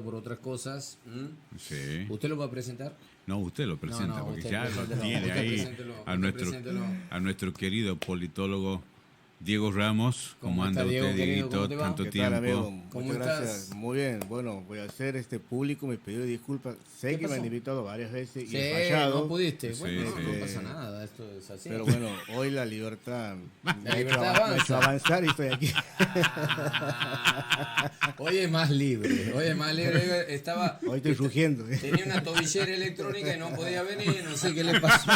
por otras cosas. Sí. ¿Usted lo va a presentar? No, usted lo presenta, porque usted ya lo preséntelo, tiene usted ahí preséntelo. a nuestro querido politólogo Diego Ramos. ¿Cómo ¿Cómo anda está, Diego, usted, querido? ¿Cómo Dieguito? te va? Tanto ¿Qué tal, tiempo. amigo? ¿Cómo Muchas gracias. estás? Muy bien. Bueno, voy a hacer público mi pedido de disculpas. Sé ¿Qué que me han pasó? invitado varias veces y Sí, he fallado. no pudiste. Sí, Bueno, sí. no pasa nada, esto es así. Pero bueno, hoy la libertad La libertad me ha hecho avanza. avanzar y estoy aquí. Hoy es más libre, Estaba, Hoy estoy rugiendo. tenía una tobillera electrónica y no podía venir, no sé qué le pasó.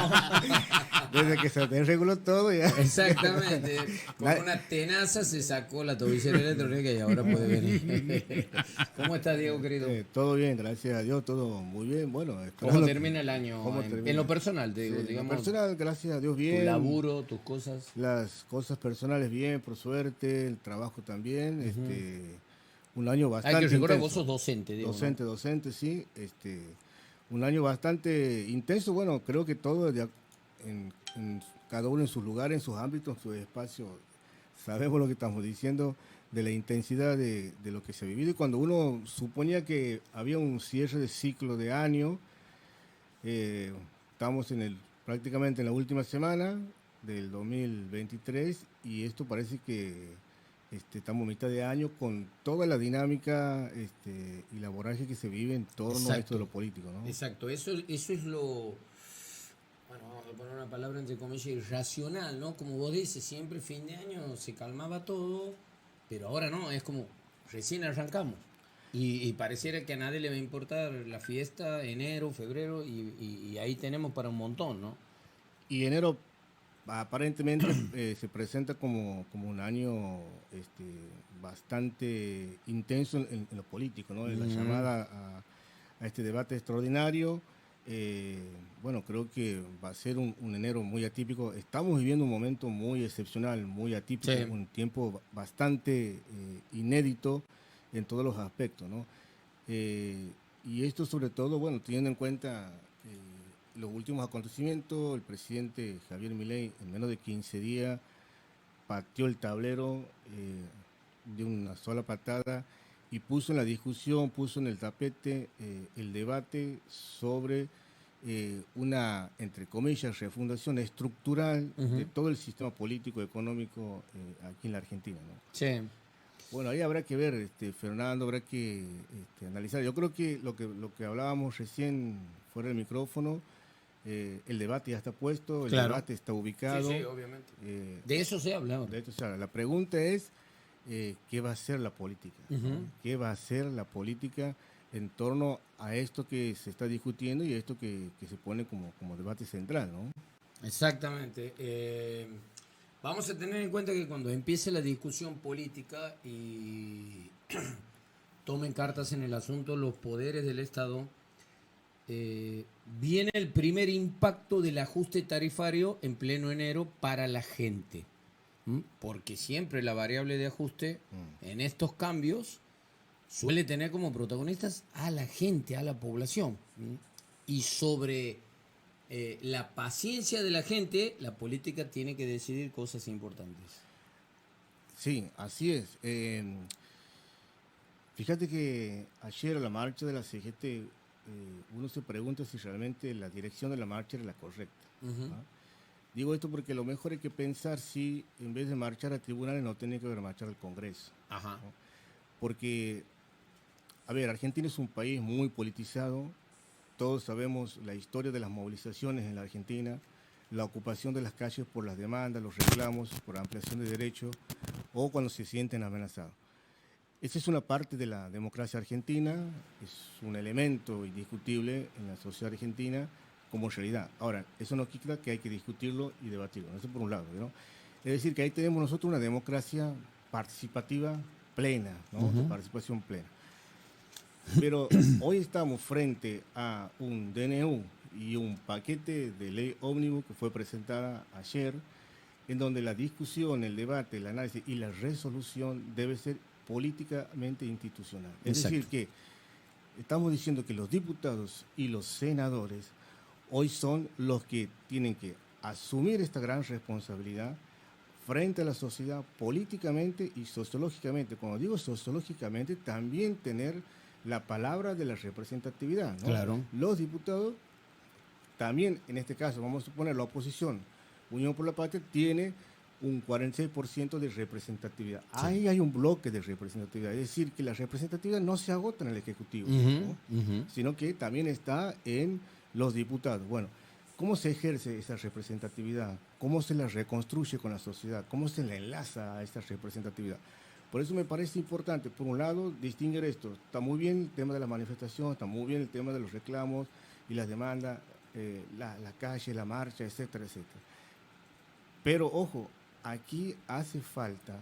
Desde que se desreguló todo ya. Exactamente, con una tenaza se sacó la tobillera electrónica y ahora puede venir. ¿Cómo estás, Diego, querido? Todo bien, gracias a Dios, todo muy bien. Bueno, ¿Cómo esperando- termina el año? ¿Cómo En termina? lo personal, te digo, Sí, en lo digamos, personal, gracias a Dios, tu bien. laburo, tus cosas. Las cosas personales bien, por suerte, el trabajo también. Un año bastante Hay que recordar, intenso. vos sos docente, Diego, ¿no? Docente, sí. Un año bastante intenso. Bueno, creo que todo en cada uno en sus lugares, en sus ámbitos, en sus espacios. Sabemos lo que estamos diciendo de la intensidad de lo que se ha vivido. Y cuando uno suponía que había un cierre de ciclo de año, estamos prácticamente en la última semana del 2023 y esto parece que estamos a mitad de año con toda la dinámica y la vorágine que se vive en torno a esto Exacto. de lo político, ¿no? Exacto, eso es lo, bueno, vamos a poner una palabra entre comillas, irracional, ¿no? Como vos dices, siempre fin de año se calmaba todo, pero ahora no, es como recién arrancamos. Y pareciera que a nadie le va a importar la fiesta, enero, febrero, y ahí tenemos para un montón, ¿no? Y enero aparentemente se presenta como un año bastante intenso en lo político, ¿no? En la llamada a este debate extraordinario. Bueno, creo que va a ser un enero muy atípico. Estamos viviendo un momento muy excepcional, muy atípico, Sí. un tiempo bastante inédito en todos los aspectos, ¿no? Y esto sobre todo, bueno, teniendo en cuenta los últimos acontecimientos, el presidente Javier Milei en menos de 15 días pateó el tablero de una sola patada y puso en la discusión, puso en el tapete el debate sobre una, entre comillas, refundación estructural de todo el sistema político económico aquí en la Argentina, ¿no? Sí. Bueno, ahí habrá que ver, Fernando, habrá que analizar. Yo creo que lo que hablábamos recién fuera del micrófono, el debate ya está puesto, el Claro. debate está ubicado. Sí, obviamente. De eso se habla ahora. De hecho, o sea, la pregunta es, ¿qué va a hacer la política? ¿no? ¿Qué va a hacer la política en torno a esto que se está discutiendo y a esto que se pone como debate central, ¿no? Exactamente. Vamos a tener en cuenta que cuando empiece la discusión política y tomen cartas en el asunto los poderes del Estado, viene el primer impacto del ajuste tarifario en pleno enero para la gente. Porque siempre la variable de ajuste en estos cambios suele tener como protagonistas a la gente, a la población. Y sobre la paciencia de la gente, la política tiene que decidir cosas importantes. Sí, así es. Fíjate que ayer a la marcha de la CGT, uno se pregunta si realmente la dirección de la marcha era la correcta. ¿no? Digo esto porque lo mejor hay que pensar si en vez de marchar a tribunales no tenía que haber marchado al Congreso. Ajá. ¿no? Porque, a ver, Argentina es un país muy politizado. Todos sabemos la historia de las movilizaciones en la Argentina, la ocupación de las calles por las demandas, los reclamos por ampliación de derechos o cuando se sienten amenazados. Esa es una parte de la democracia argentina, es un elemento indiscutible en la sociedad argentina como realidad. Ahora, eso no quita que hay que discutirlo y debatirlo, eso por un lado, ¿no? Es decir, que ahí tenemos nosotros una democracia participativa plena, ¿no? De participación plena. Pero hoy estamos frente a un DNU y un paquete de ley ómnibus que fue presentada ayer, en donde la discusión, el debate, el análisis y la resolución debe ser políticamente institucional. Es Exacto. decir, que estamos diciendo que los diputados y los senadores hoy son los que tienen que asumir esta gran responsabilidad frente a la sociedad políticamente y sociológicamente. Cuando digo sociológicamente, también tener la palabra de la representatividad, ¿no? Claro. Los diputados, también en este caso, vamos a suponer la oposición, Unión por la Patria, tiene un 46% de representatividad. Sí. Ahí hay un bloque de representatividad, es decir, que la representatividad no se agota en el Ejecutivo, ¿no? Sino que también está en los diputados. Bueno, ¿cómo se ejerce esa representatividad? ¿Cómo se la reconstruye con la sociedad? ¿Cómo se la enlaza a esa representatividad? Por eso me parece importante, por un lado, distinguir esto. Está muy bien el tema de la manifestación, está muy bien el tema de los reclamos y las demandas, la calle, la marcha, etcétera, etcétera. Pero, ojo, aquí hace falta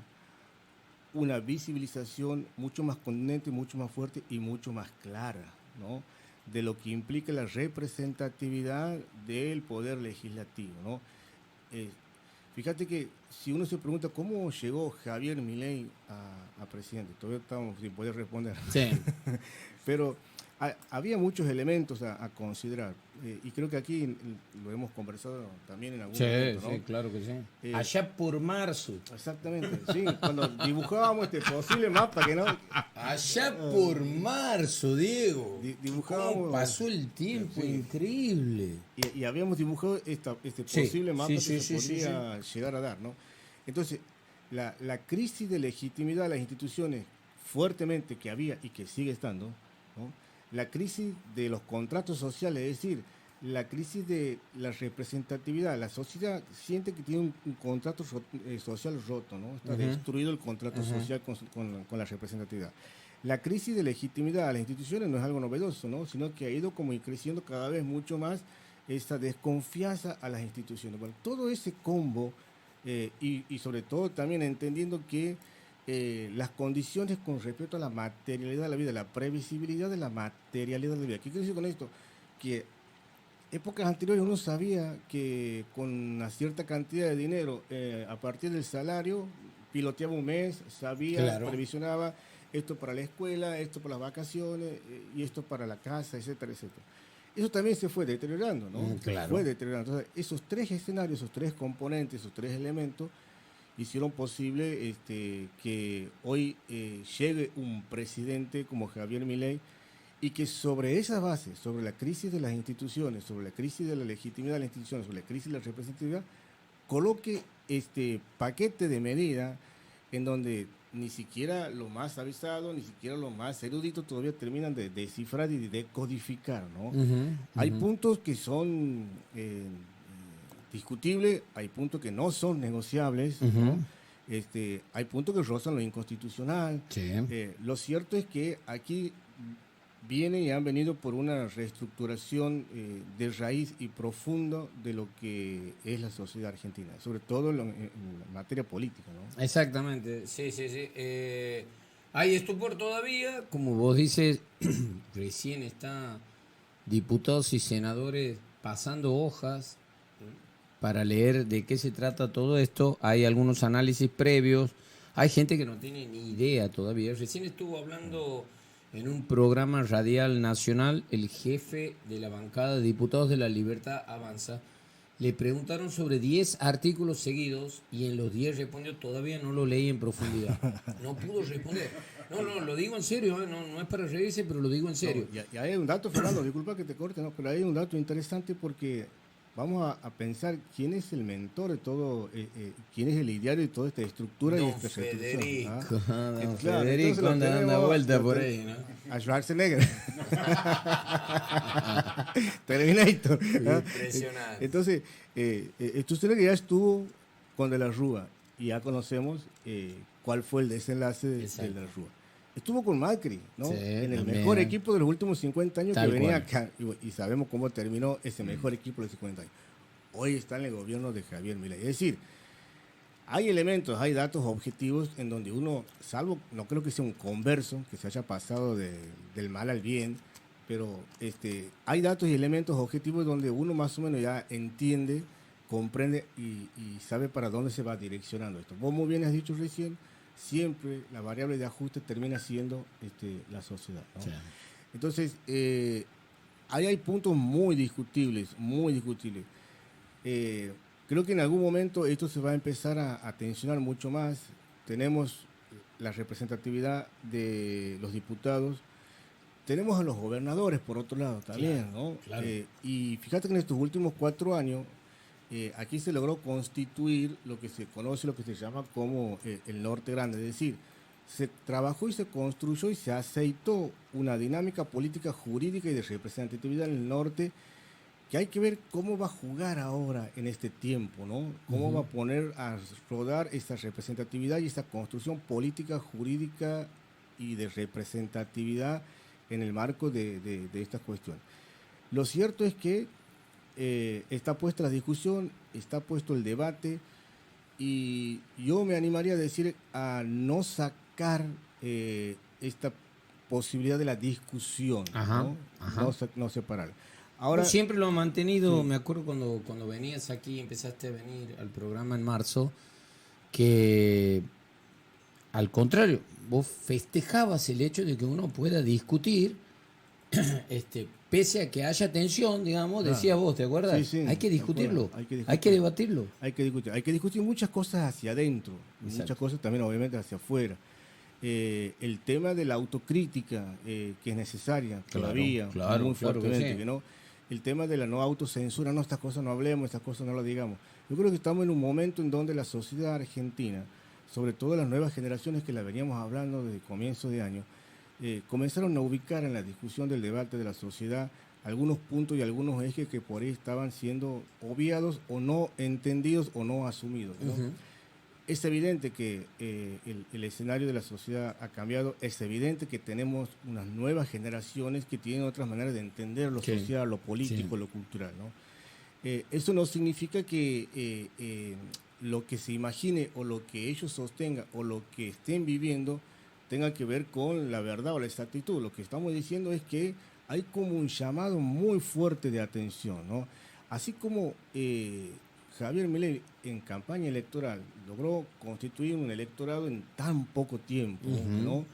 una visibilización mucho más contundente, mucho más fuerte y mucho más clara, ¿no?, de lo que implica la representatividad del poder legislativo, ¿no? Fíjate que si uno se pregunta cómo llegó Javier Milei a presidente, todavía estamos sin poder responder. Sí. Pero había muchos elementos a considerar, y creo que aquí lo hemos conversado también en algún momento, ¿no? Sí, claro que sí. Allá por marzo. Exactamente, sí, cuando dibujábamos este posible mapa, que no... Allá por marzo, Diego. Dibujábamos... ¿Cómo pasó el tiempo? Sí. Increíble. Y habíamos dibujado este posible mapa que se podría llegar a dar, ¿no? Entonces, la crisis de legitimidad de las instituciones fuertemente que había y que sigue estando, ¿no?, la crisis de los contratos sociales, es decir, la crisis de la representatividad. La sociedad siente que tiene un contrato social roto, ¿no? Está destruido el contrato social con la representatividad. La crisis de legitimidad a las instituciones no es algo novedoso, ¿no?, sino que ha ido como creciendo cada vez mucho más esta desconfianza a las instituciones. Bueno, todo ese combo, y sobre todo también entendiendo que las condiciones con respecto a la materialidad de la vida, la previsibilidad de la materialidad de la vida. ¿Qué quiero decir con esto? Que épocas anteriores uno sabía que con una cierta cantidad de dinero, a partir del salario, piloteaba un mes, sabía, claro, previsionaba esto para la escuela, esto para las vacaciones, y esto para la casa, etcétera, etcétera. Eso también se fue deteriorando, ¿no? Claro. Se fue deteriorando. Entonces, esos tres escenarios, esos tres componentes, esos tres elementos, hicieron posible que hoy llegue un presidente como Javier Milei, y que sobre esas bases, sobre la crisis de las instituciones, sobre la crisis de la legitimidad de las instituciones, sobre la crisis de la representatividad, coloque este paquete de medidas en donde ni siquiera los más avisados, ni siquiera los más eruditos todavía terminan de descifrar y de decodificar, ¿no? Hay puntos que son discutibles, hay puntos que no son negociables, ¿no? Hay puntos que rozan lo inconstitucional. Sí. Lo cierto es que aquí vienen y han venido por una reestructuración de raíz y profundo de lo que es la sociedad argentina, sobre todo en materia política, ¿no? Exactamente, sí. Hay estupor todavía, como vos dices, recién está diputados y senadores pasando hojas para leer de qué se trata todo esto. Hay algunos análisis previos, hay gente que no tiene ni idea todavía. Recién estuvo hablando en un programa radial nacional el jefe de la bancada de diputados de La Libertad Avanza. Le preguntaron sobre 10 artículos seguidos y en los 10 respondió: todavía no lo leí en profundidad. No pudo responder. No, lo digo en serio, no es para reírse, pero lo digo en serio. No, y hay un dato, Fernando, disculpa que te corte, ¿no?, pero hay un dato interesante, porque vamos a pensar quién es el mentor de todo, quién es el ideario de toda esta estructura y esta Federico. Claro, Federico anda vuelta por ahí, ¿no? A Schwarzenegger. Terminator. Impresionante. Entonces, Schwarzenegger ya estuvo con De la Rúa y ya conocemos cuál fue el desenlace de la Rúa. Estuvo con Macri, ¿no? Sí, en el también. mejor equipo de los últimos 50 años. Tal que venía cual. acá, y sabemos cómo terminó ese mejor equipo de los 50 años. Hoy está en el gobierno de Javier Milei. Es decir, hay elementos, hay datos objetivos en donde uno, salvo, no creo que sea un converso, que se haya pasado del mal al bien, pero hay datos y elementos objetivos donde uno más o menos ya entiende, comprende y sabe para dónde se va direccionando esto. Vos muy bien has dicho recién, siempre la variable de ajuste termina siendo la sociedad, ¿no? Sí. Entonces, ahí hay puntos muy discutibles, muy discutibles. Creo que en algún momento esto se va a empezar a tensionar mucho más. Tenemos la representatividad de los diputados tenemos a los gobernadores, por otro lado, también, Claro, ¿no? claro. Y fíjate que en estos últimos 4 años, aquí se logró constituir lo que se conoce, lo que se llama como el Norte Grande. Es decir, se trabajó y se construyó y se aceitó una dinámica política, jurídica y de representatividad en el norte, que hay que ver cómo va a jugar ahora en este tiempo, ¿no? Cómo va a poner a rodar esa representatividad y esa construcción política, jurídica y de representatividad en el marco de esta cuestión. Lo cierto es que está puesta la discusión, está puesto el debate, y yo me animaría a decir a no sacar esta posibilidad de la discusión, Ajá, ¿no? ajá. No separarla. Ahora, Ahora, siempre lo ha mantenido, sí. me acuerdo cuando venías aquí, empezaste a venir al programa en marzo, que al contrario, vos festejabas el hecho de que uno pueda discutir, pese a que haya tensión, digamos, Claro. decías vos, ¿te acuerdas? Sí, sí, Hay que de acuerdo, discutirlo, hay que hay que discutir. debatirlo. Hay que discutir muchas cosas hacia adentro, Exacto. muchas cosas también obviamente hacia afuera. El tema de la autocrítica, que es necesaria Claro, todavía, claro, muy claro que fuertemente, sí. que no. El tema de la no autocensura, no, estas cosas no hablemos, estas cosas no las digamos. Yo creo que estamos en un momento en donde la sociedad argentina, sobre todo las nuevas generaciones que la veníamos hablando desde comienzo de año, comenzaron a ubicar en la discusión del debate de la sociedad algunos puntos y algunos ejes que por ahí estaban siendo obviados o no entendidos o no asumidos, ¿no? Ujú. Es evidente que el escenario de la sociedad ha cambiado, es evidente que tenemos unas nuevas generaciones que tienen otras maneras de entender lo Sí, social, lo político, sí. lo cultural, ¿no? Eso no significa que lo que se imagine o lo que ellos sostengan o lo que estén viviendo tenga que ver con la verdad o la exactitud. Lo que estamos diciendo es que hay como un llamado muy fuerte de atención, ¿no? Así como Javier Milei en campaña electoral logró constituir un electorado en tan poco tiempo, ¿no?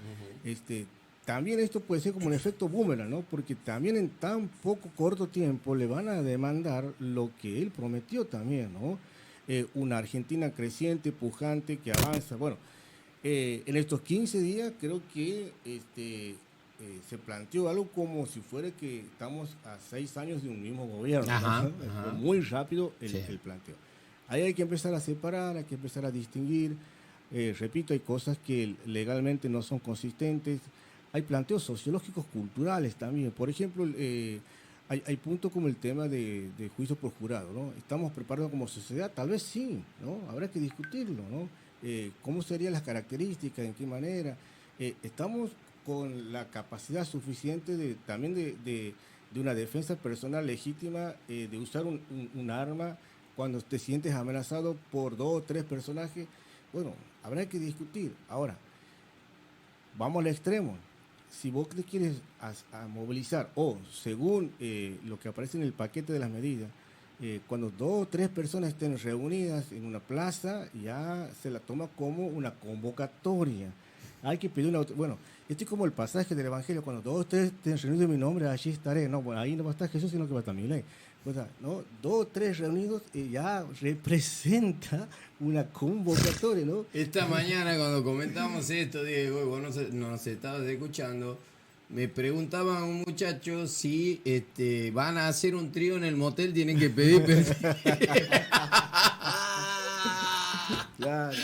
También esto puede ser como un efecto boomerang, ¿no? Porque también en tan poco corto tiempo le van a demandar lo que él prometió también, ¿no? Una Argentina creciente, pujante, que avanza. Bueno, en estos 15 días creo que se planteó algo como si fuera que estamos a 6 años de un mismo gobierno, Ajá, ¿no? ajá. Fue muy rápido Sí. el planteo. Ahí hay que empezar a separar, hay que empezar a distinguir. Repito, hay cosas que legalmente no son consistentes. Hay planteos sociológicos culturales también. Por ejemplo, hay puntos como el tema de juicio por jurado, ¿no? ¿Estamos preparados como sociedad? Tal vez sí, ¿no? Habrá que discutirlo, ¿no? ¿Cómo serían las características? ¿En qué manera? ¿Estamos con la capacidad suficiente también de una defensa personal legítima, de usar un arma cuando te sientes amenazado por 2 o 3 personajes? Bueno, habrá que discutir. Ahora, vamos al extremo. Si vos te quieres a movilizar, o según lo que aparece en el paquete de las medidas, cuando 2 o 3 personas estén reunidas en una plaza, ya se la toma como una convocatoria. Hay que pedir una... Bueno, esto es como el pasaje del Evangelio, cuando 2 o 3 estén reunidos en mi nombre, allí estaré. No, bueno, ahí no va a estar Jesús, sino que va a estar mi ley. O sea, ¿no? 2 o 3 reunidos ya representa una convocatoria, ¿no? Esta mañana cuando comentamos esto, Diego, y vos nos estabas escuchando, me preguntaban un muchacho si van a hacer un trío en el motel, tienen que pedir permiso. Claro.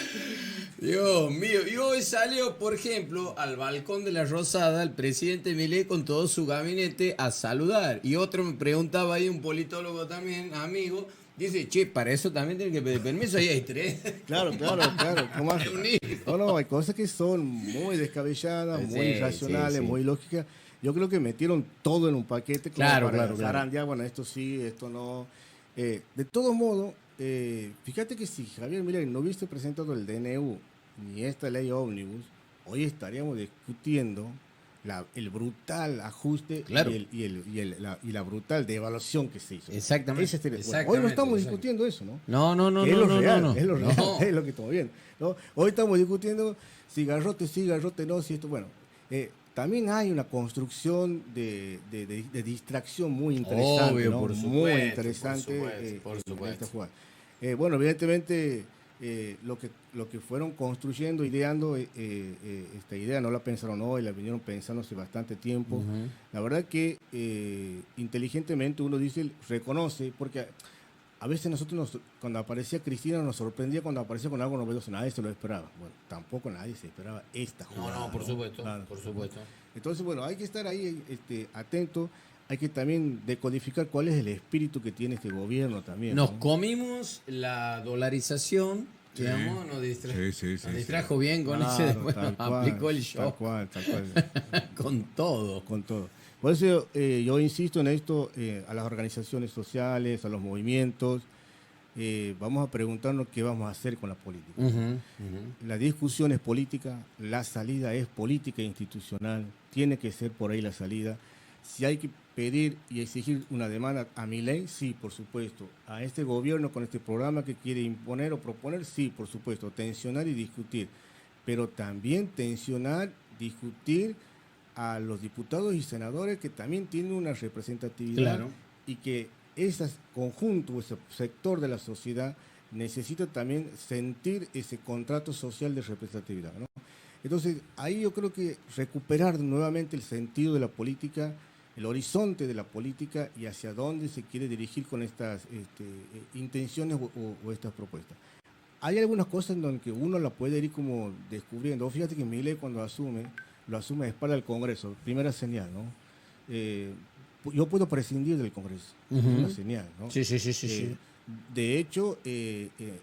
Dios mío, y hoy salió, por ejemplo, al balcón de la Rosada el presidente Milei con todo su gabinete a saludar. Y otro me preguntaba ahí, un politólogo también, amigo, dice, che, para eso también tienen que pedir permiso, ahí hay 3. Claro. ¿Cómo hace? No, hay cosas que son muy descabelladas, muy Sí, irracionales, sí. muy lógicas. Yo creo que metieron todo en un paquete como Claro, para claro. zarandear, bueno, esto sí, esto no. De todo modo, fíjate que si Javier Milei no hubiese presentado el DNU ni esta ley ómnibus, hoy estaríamos discutiendo el brutal ajuste, Claro. y la brutal devaluación que se hizo. Exactamente, Bueno, hoy no exactamente, estamos exacto. discutiendo eso, ¿no? No, Que es lo real, no. es lo real, No. es lo que estamos viendo, ¿no? Hoy estamos discutiendo si garrote sí, garrote no, si esto, bueno. También hay una construcción de distracción muy interesante, Obvio, ¿no? por Muy supuesto, interesante por supuesto. en esta jugada. Bueno, evidentemente lo que fueron construyendo, ideando, esta idea no la pensaron hoy, la vinieron pensando hace bastante tiempo. Ujú. La verdad que inteligentemente uno dice, reconoce, porque a veces nosotros, cuando aparecía Cristina, nos sorprendía cuando aparecía con algo novedoso, nadie se lo esperaba. Bueno, tampoco nadie se esperaba esta jugada. No, por supuesto, Claro. por supuesto. Entonces, bueno, hay que estar ahí atento, hay que también decodificar cuál es el espíritu que tiene este gobierno también. Nos ¿no? comimos la dolarización, Sí. digamos, nos Sí. distrajo bien con Claro, ese, después tal nos cual, aplicó el shock Tal cual. con todo. Con todo. Por eso yo insisto en esto, a las organizaciones sociales, a los movimientos, vamos a preguntarnos qué vamos a hacer con la política. Ujú, ujú. La discusión es política, la salida es política e institucional, tiene que ser por ahí la salida. Si hay que pedir y exigir una demanda a Milei, sí, por supuesto. A este gobierno con este programa que quiere imponer o proponer, sí, por supuesto. Tensionar y discutir. Pero también tensionar, discutir a los diputados y senadores que también tienen una representatividad Claro. y que ese conjunto, ese sector de la sociedad necesita también sentir ese contrato social de representatividad, ¿no? Entonces, ahí yo creo que recuperar nuevamente el sentido de la política, el horizonte de la política y hacia dónde se quiere dirigir con estas intenciones o estas propuestas. Hay algunas cosas en donde uno la puede ir como descubriendo. Fíjate que Milei cuando lo asume a espalda del Congreso, primera señal, ¿no? Yo puedo prescindir del Congreso, Ujú. una señal, ¿no? Sí. De hecho, en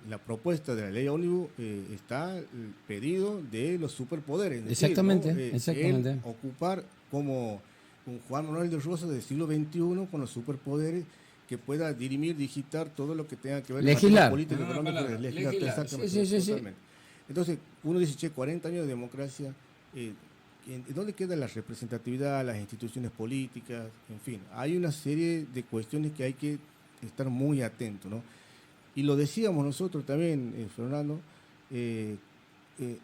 la propuesta de la ley ómnibus está el pedido de los superpoderes. Es decir, Exactamente, ¿no? exactamente. Él ocupar como un Juan Manuel de Rosas del siglo XXI con los superpoderes que pueda dirimir, digitar todo lo que tenga que ver Legislar. con la política Ah, económica. palabra, Legislar, legislar. exactamente, Sí. totalmente. Entonces, uno dice, che, 40 años de democracia, ¿dónde queda la representatividad, las instituciones políticas? En fin, hay una serie de cuestiones que hay que estar muy atentos, ¿no? Y lo decíamos nosotros también, Fernando,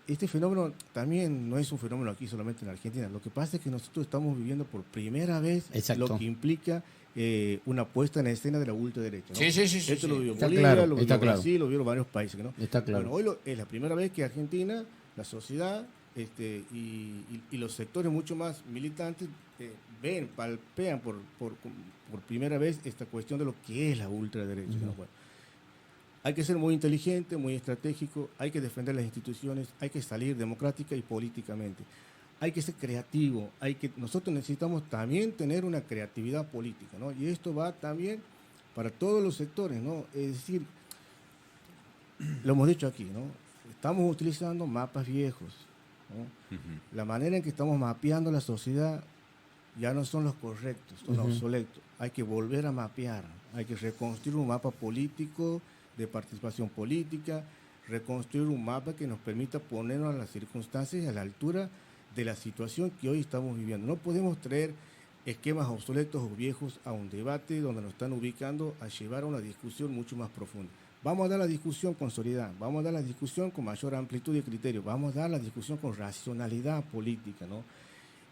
este fenómeno también no es un fenómeno aquí solamente en Argentina. Lo que pasa es que nosotros estamos viviendo por primera vez Exacto. lo que implica una puesta en escena de la ultraderecha, ¿no? Sí. Esto lo vivió Está Bolivia, claro, lo vivió está claro. Brasil, lo vieron varios países, ¿no? Está claro. Bueno, hoy es la primera vez que Argentina, la sociedad y los sectores mucho más militantes palpean por primera vez esta cuestión de lo que es la ultraderecha, ¿no? Bueno, hay que ser muy inteligente, muy estratégico, hay que defender las instituciones, hay que salir democrática y políticamente. Hay que ser creativo, nosotros necesitamos también tener una creatividad política, ¿no? Y esto va también para todos los sectores, ¿no? Es decir, lo hemos dicho aquí, ¿no? Estamos utilizando mapas viejos, ¿no? La manera en que estamos mapeando la sociedad ya no son los correctos, son obsoletos. Hay que volver a mapear, hay que reconstruir un mapa político, de participación política, reconstruir un mapa que nos permita ponernos a las circunstancias y a la altura de la situación que hoy estamos viviendo. No podemos traer esquemas obsoletos o viejos a un debate donde nos están ubicando a llevar a una discusión mucho más profunda. Vamos a dar la discusión con seriedad, vamos a dar la discusión con mayor amplitud de criterio, vamos a dar la discusión con racionalidad política, ¿no?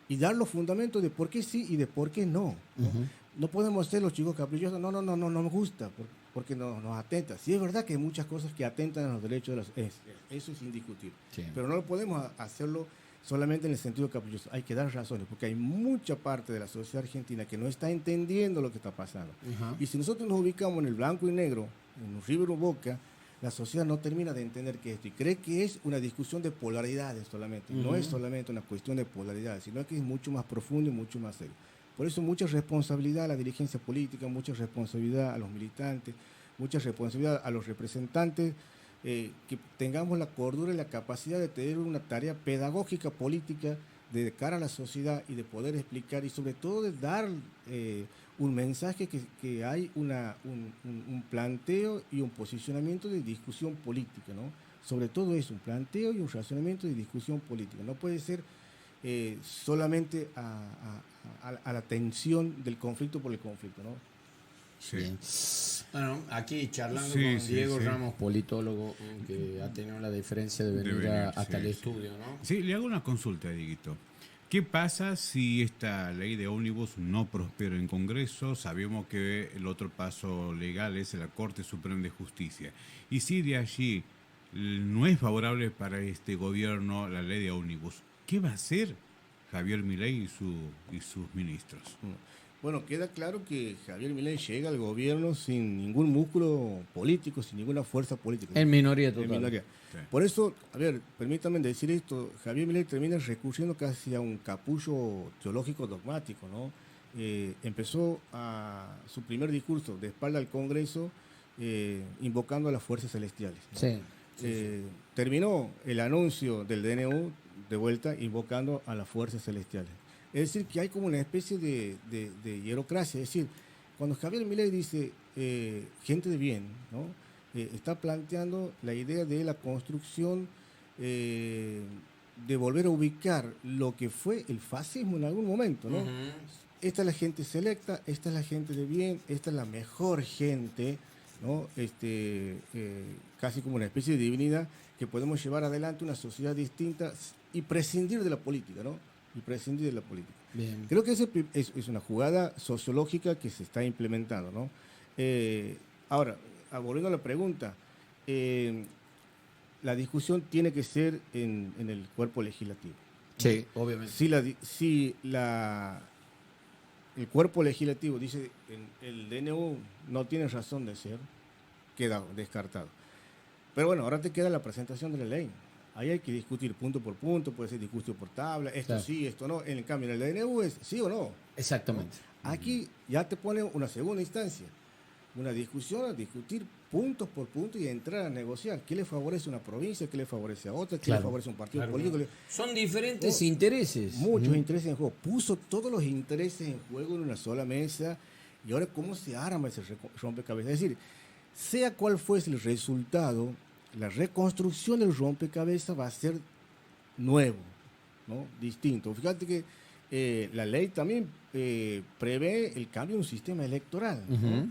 Y dar los fundamentos de por qué sí y de por qué no, ¿no? No podemos ser los chicos caprichosos, no me gusta, porque nos atenta. Sí es verdad que hay muchas cosas que atentan a los derechos de eso es indiscutible, Sí. pero no podemos hacerlo solamente en el sentido caprichoso. Hay que dar razones, porque hay mucha parte de la sociedad argentina que no está entendiendo lo que está pasando. Y si nosotros nos ubicamos en el blanco y negro, en un River o Boca, la sociedad no termina de entender que esto y cree que es una discusión de polaridades solamente. No es solamente una cuestión de polaridades, sino que es mucho más profundo y mucho más serio. Por eso mucha responsabilidad a la dirigencia política, mucha responsabilidad a los militantes, mucha responsabilidad a los representantes, que tengamos la cordura y la capacidad de tener una tarea pedagógica política de cara a la sociedad y de poder explicar y sobre todo de dar un mensaje que hay un planteo y un posicionamiento de discusión política, ¿no? Sobre todo es un planteo y un razonamiento de discusión política. No puede ser solamente a la tensión del conflicto por el conflicto, ¿no? Sí. Bien. Bueno, aquí charlando Sí, con sí, Diego sí. Ramos, politólogo, que ha tenido la diferencia de venir venir, hasta sí, el sí. estudio, ¿no? Sí, le hago una consulta, Dieguito. ¿Qué pasa si esta ley de ómnibus no prospera en Congreso? Sabemos que el otro paso legal es la Corte Suprema de Justicia. Y si de allí no es favorable para este gobierno la ley de ómnibus, ¿qué va a hacer Javier Milei y sus ministros? Bueno, queda claro que Javier Milei llega al gobierno sin ningún músculo político, sin ninguna fuerza política. En minoría total. En minoría. Sí. Por eso, a ver, permítanme decir esto, Javier Milei termina recurriendo casi a un capullo teológico dogmático, ¿no? Empezó su primer discurso de espalda al Congreso invocando a las fuerzas celestiales, ¿no? Sí. Terminó el anuncio del DNU de vuelta invocando a las fuerzas celestiales. Es decir, que hay como una especie de hierocracia. Es decir, cuando Javier Milei dice gente de bien, ¿no? Está planteando la idea de la construcción, de volver a ubicar lo que fue el fascismo en algún momento, ¿no? Esta es la gente selecta, esta es la gente de bien, esta es la mejor gente, ¿no? Casi como una especie de divinidad que podemos llevar adelante una sociedad distinta y prescindir de la política, ¿no? Y prescindir de la política. Bien. Creo que es una jugada sociológica que se está implementando, ¿no? Ahora, volviendo a la pregunta, la discusión tiene que ser en el cuerpo legislativo. Sí, obviamente. Si el cuerpo legislativo dice el DNU no tiene razón de ser, queda descartado. Pero bueno, ahora te queda la presentación de la ley. Ahí hay que discutir punto por punto, puede ser discusión por tabla, esto claro. Sí, esto no. En el cambio, en el DNU es sí o no. Exactamente. Aquí ya te pone una segunda instancia, una discusión, a discutir puntos por punto y entrar a negociar. ¿Qué le favorece a una provincia? ¿Qué le favorece a otra? ¿Qué le favorece a un partido político? Son diferentes intereses. Muchos intereses en juego. Puso todos los intereses en juego en una sola mesa. Y ahora, ¿cómo se arma ese rompecabezas? Es decir, sea cual fuese el resultado, la reconstrucción del rompecabezas va a ser nuevo, ¿no? Distinto. Fíjate que la ley también prevé el cambio de un sistema electoral, ¿no?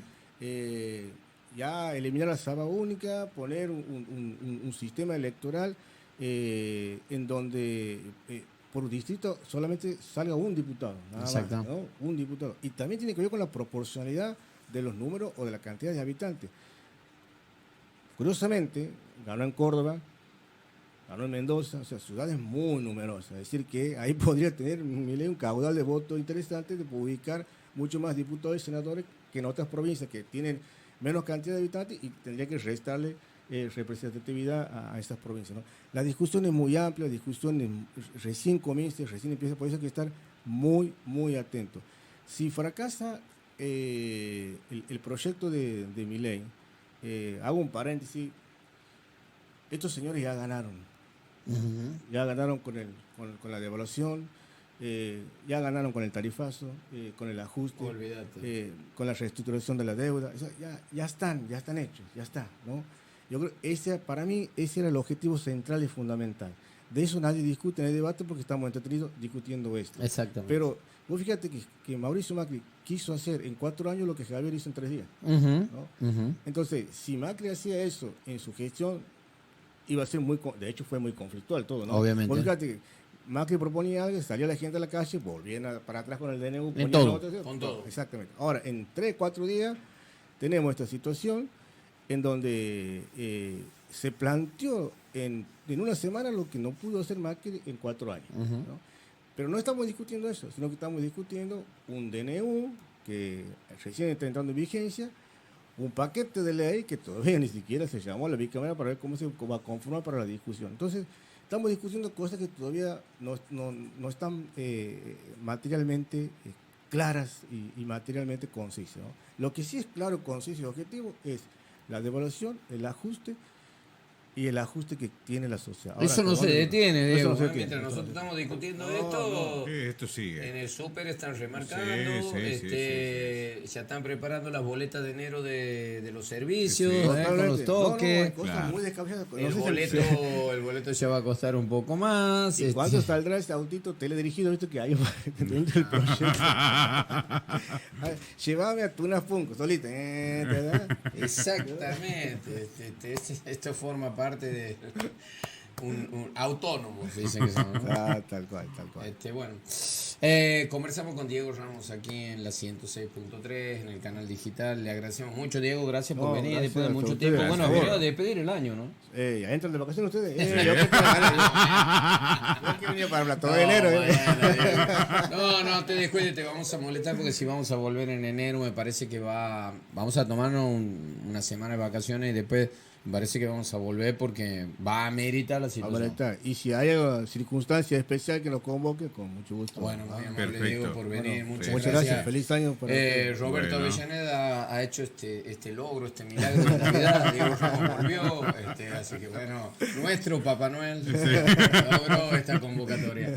Ya eliminar la sala única, poner un sistema electoral en donde por distrito solamente salga un diputado, nada Exacto. más, ¿no? Un diputado. Y también tiene que ver con la proporcionalidad de los números o de la cantidad de habitantes. Curiosamente, ganó en Córdoba, ganó en Mendoza, o sea, ciudades muy numerosas. Es decir, que ahí podría tener un caudal de votos interesante de ubicar mucho más diputados y senadores que en otras provincias que tienen menos cantidad de habitantes y tendría que restarle representatividad a estas provincias, ¿no? La discusión es muy amplia, la discusión recién comienza, recién empieza, por eso hay que estar muy, muy atento. Si fracasa el proyecto de Milei, hago un paréntesis, estos señores ya ganaron. Ya ganaron con la devaluación, ya ganaron con el tarifazo, con el ajuste, con la reestructuración de la deuda. O sea, ya están hechos, ya está, ¿no? Yo creo para mí ese era el objetivo central y fundamental. De eso nadie discute, nadie debate porque estamos entretenidos discutiendo esto. Exactamente. Pero vos fíjate que Mauricio Macri quiso hacer en 4 años lo que Javier hizo en 3 días. ¿No? Entonces, si Macri hacía eso en su gestión, iba a ser de hecho fue muy conflictual todo, ¿no? Obviamente. Vos fíjate que Macri proponía algo, salía la gente a la calle, volvían para atrás con el DNU. En todo, con todo. Exactamente. Ahora, en 3, 4 días tenemos esta situación en donde se planteó en una semana lo que no pudo hacer Macri en 4 años. ¿No? Pero no estamos discutiendo eso, sino que estamos discutiendo un DNU que recién está entrando en vigencia, un paquete de ley que todavía ni siquiera se llamó a la bicameral para ver cómo se va a conformar para la discusión. Entonces, estamos discutiendo cosas que todavía no están materialmente claras y materialmente concisas, ¿no? Lo que sí es claro, conciso y objetivo es la devaluación, el ajuste y el ajuste que tiene la sociedad. Ahora, eso no se detiene, Diego. No se detiene. Mientras nosotros estamos discutiendo esto, Esto sigue. en el súper están remarcando, ya están preparando las boletas de enero de los servicios, con los toques. Hay cosas muy descabelladas. El boleto ya va a costar un poco más. ¿Y cuándo saldrá ese autito teledirigido? ¿Viste que hay dentro del proyecto? Llévame a Tuna Funko, solita. ¿Verdad? Exactamente. Esto forma parte autónomos, dicen que son, ¿no? Tal cual, tal cual. Bueno, conversamos con Diego Ramos aquí en la 106.3, en el canal digital. Le agradecemos mucho, Diego, gracias por venir gracias después de a mucho ustedes, tiempo. por Bueno, favor. venía a despedir el año, ¿no? ¿Ya entran de vacaciones ustedes? Yo que venía para hablar todo de enero. No, te descuides, te vamos a molestar porque si vamos a volver en enero, me parece que vamos a tomarnos una semana de vacaciones y después me parece que vamos a volver porque va a meritar la situación. Y si hay circunstancia especial que nos convoque, con mucho gusto. Bueno, muy amable, Perfecto. Diego, por venir. Bueno, muchas Muchas gracias. Feliz año para ustedes. Roberto Bueno. Avellaneda ha hecho este logro, este milagro de Navidad. Diego Ramos volvió, así que bueno, nuestro Papá Noel logró esta convocatoria.